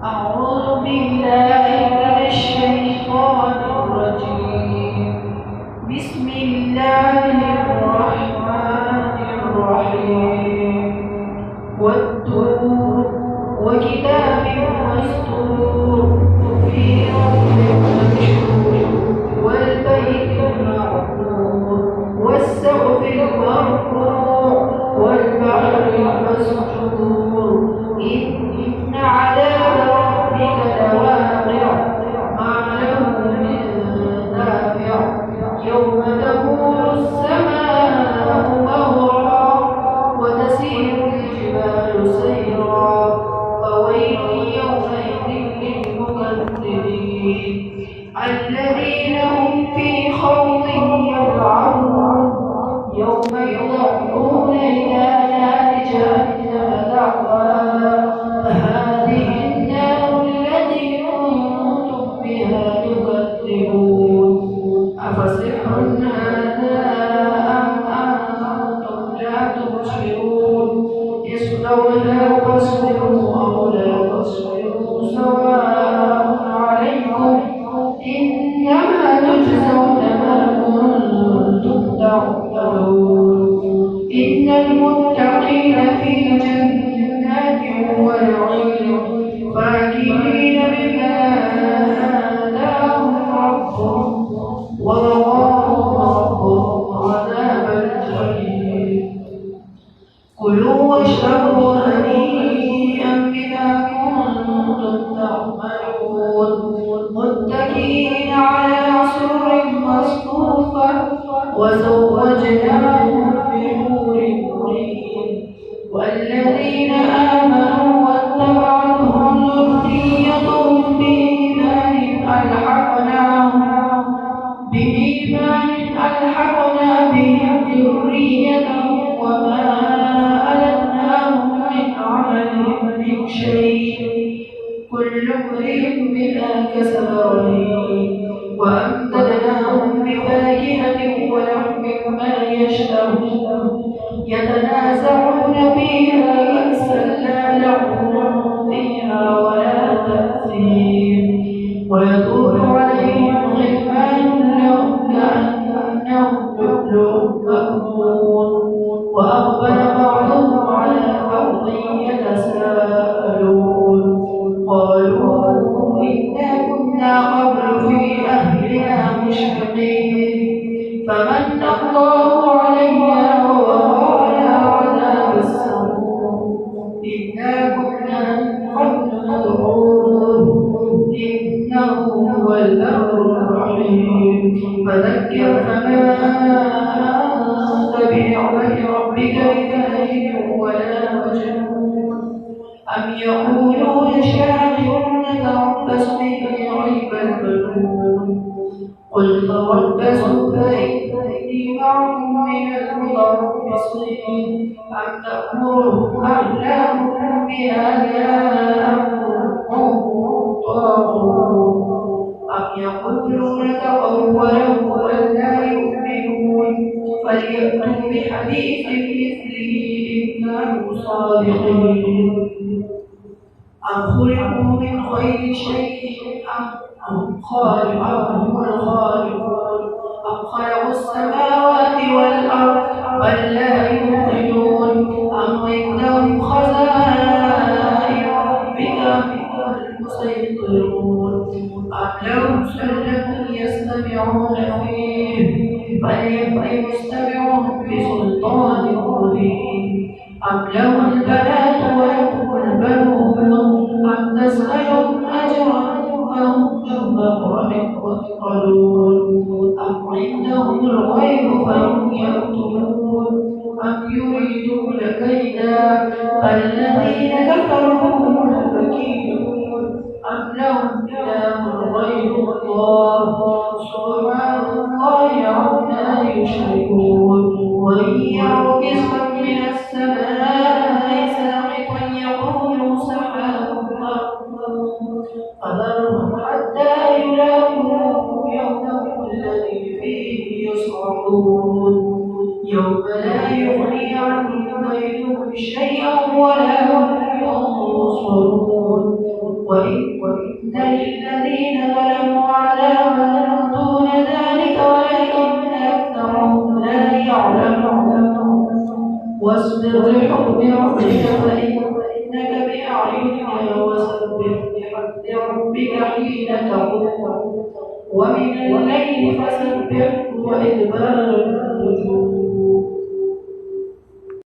أعوذ بالله من الشيطان الرجيم. بسم الله الرحمن الرحيم. والطور وكتاب مسطور في رق منشور والبيت المعمور والسقف المرفوع والبحر المسجور إن عذاب ربك لواقع ما له من دافع يوم تكون السماء مهرا وتسير الجبال سيرا فويل يومئذ للمكذبين الذين هم في خوض يلعبون يوم يضعون إلى نار جهنم دعوا فهذه النار التي كنتم بها تكذبون أفسحر هذا أم أنتم لا تبصرون اصلوها فاصبروا أو لا تصبروا سواء عليكم إنما تجزون ما كنتم تعملون إن المتقين في جنات ونعيم فاكهين بما آتاهم ربهم ووقاهم ربهم عذاب الجحيم كلوا واشربوا هنيئا بما كنتم تعملون متكئين على سرر مصفوفة وزوجناهم بحور عين والذين آمنوا واتبعتهم ذريتهم بإيمان ألحقنا بهم ذريتهم وما ألتناهم من عملهم من شيء كل امرئ بما كسب رهين وأمددناهم بفاكهة ولحم ما يشتهون يتنازعون فيها كأسا لا لغو فيها ولا تأثيم ويطوف عليهم غلمان لهم كأنهم لؤلؤ مكنون وأقبل بعضهم على بعض يتساءلون قالوا إنا كنا قبل في أهلنا مشفقين فمن الله علينا ووقانا عذاب السموم إنا كنا قبل ندعوه إنه هو البر الرحيم فذكر فما أنت بنعمة ربك بكاهن ولا مجنون أم يقولون شاعر نتربص به ريب المنون قل تربصوا فإني معكم من المتربصين أم تأمرهم أحلامهم بهذا أم طاغون أم يقولون تقوله بل لا يؤمنون فليأتوا بحديث مثله إن كانوا صادقين أم خلقوا من غير شيء أم هم الخالقون أم خلقوا السماوات والأرض بل لا يوقنون أم عندهم خزائن ربك هم المسيطرون أم لهم سلم يستمعون فيه فليأت مستمعهم بسلطان مبين أم لهم البنات ولكم البنون أم تسألهم أجرا فهم من مغرم مثقلون أم عندهم الغيب فهم يكتبون أم يريدون كيدا فالذين كفروا هم المكيدون أم لهم إله غير الله سبحان الله عما يشركون وإن يروا كسفا من السماء ساقطا يقولوا سحاب مركوب فذرهم حتى يلاقوا يومهم الذي فيه يصعقون يوم لا يغني عنهم كيدهم شيئا ولا هم ينصرون وإن للذين ظلموا عذابا دون ذلك ولكن أكثرهم لا يعلمون واصبر لحكم ربك فإنك بأعيننا وسبح بحمد ربك حين تقوم ومن الليل فسبحه وإدبار النجوم